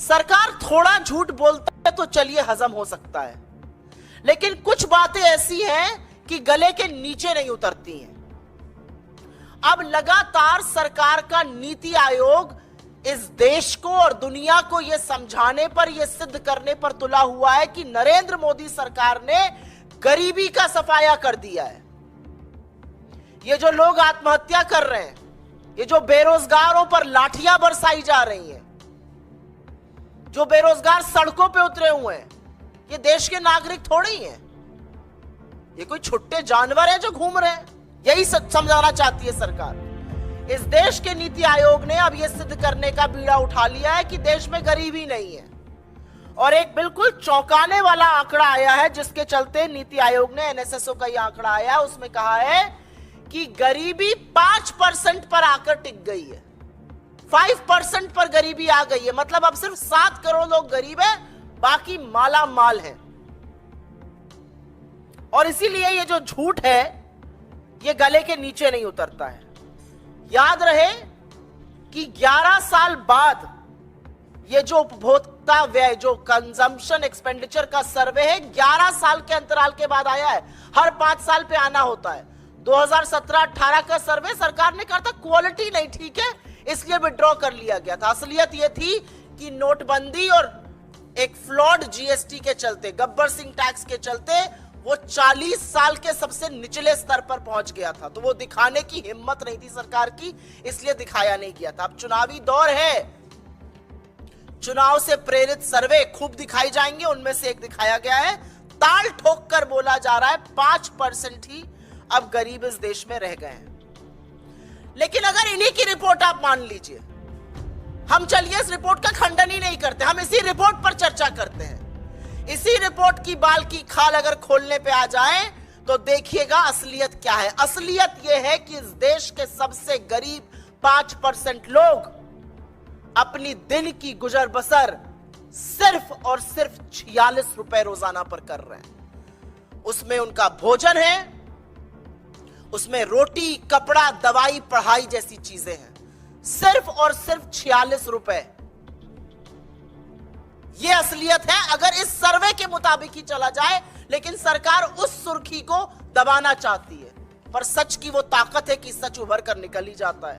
सरकार थोड़ा झूठ बोलती है तो चलिए हजम हो सकता है, लेकिन कुछ बातें ऐसी हैं कि गले के नीचे नहीं उतरती हैं। अब लगातार सरकार का नीति आयोग इस देश को और दुनिया को यह समझाने पर, यह सिद्ध करने पर तुला हुआ है कि नरेंद्र मोदी सरकार ने गरीबी का सफाया कर दिया है। ये जो लोग आत्महत्या कर रहे हैं, ये जो बेरोजगारों पर लाठियां बरसाई जा रही हैं, जो बेरोजगार सड़कों पे उतरे हुए हैं, ये देश के नागरिक थोड़े ही हैं, ये कोई छुट्टे जानवर हैं जो घूम रहे हैं। यही समझाना चाहती है सरकार। इस देश के नीति आयोग ने अब यह सिद्ध करने का बीड़ा उठा लिया है कि देश में गरीबी नहीं है, और एक बिल्कुल चौंकाने वाला आंकड़ा आया है जिसके चलते नीति आयोग ने, एनएसएसओ का यह आंकड़ा आया, उसमें कहा है कि गरीबी 5% पर आकर टिक गई है। 5% पर गरीबी आ गई है, मतलब अब सिर्फ 7 करोड़ लोग गरीब है, बाकी माला माल है। और इसीलिए ये जो झूठ है ये गले के नीचे नहीं उतरता है। याद रहे कि 11 साल बाद ये जो उपभोक्ता व्यय, जो कंजम्पशन एक्सपेंडिचर का सर्वे है, 11 साल के अंतराल के बाद आया है। हर 5 साल पे आना होता है। 2017-18 का सर्वे सरकार ने कहा था क्वालिटी नहीं ठीक है, इसलिए विड्रॉ कर लिया गया था। असलियत यह थी कि नोटबंदी और एक फ्लॉड जीएसटी के चलते, गब्बर सिंह टैक्स के चलते वो 40 साल के सबसे निचले स्तर पर पहुंच गया था। तो वो दिखाने की हिम्मत नहीं थी सरकार की, इसलिए दिखाया नहीं गया था। अब चुनावी दौर है, चुनाव से प्रेरित सर्वे खूब दिखाई जाएंगे। उनमें से एक दिखाया गया है, ताल ठोक कर बोला जा रहा है 5% ही अब गरीब इस देश में रह गए हैं। लेकिन अगर इन्हीं की रिपोर्ट आप मान लीजिए, हम चलिए इस रिपोर्ट का खंडन ही नहीं करते, हम इसी रिपोर्ट पर चर्चा करते हैं। इसी रिपोर्ट की बाल की खाल अगर खोलने पे आ जाए तो देखिएगा असलियत क्या है। असलियत यह है कि इस देश के सबसे गरीब 5% लोग अपनी दिन की गुजर बसर सिर्फ और सिर्फ 46 रुपए रोजाना पर कर रहे हैं। उसमें उनका भोजन है, उसमें रोटी, कपड़ा, दवाई, पढ़ाई जैसी चीजें हैं। सिर्फ और सिर्फ 46 रुपए, यह असलियत है अगर इस सर्वे के मुताबिक ही चला जाए। लेकिन सरकार उस सुर्खी को दबाना चाहती है, पर सच की वो ताकत है कि सच उभर कर निकल ही जाता है।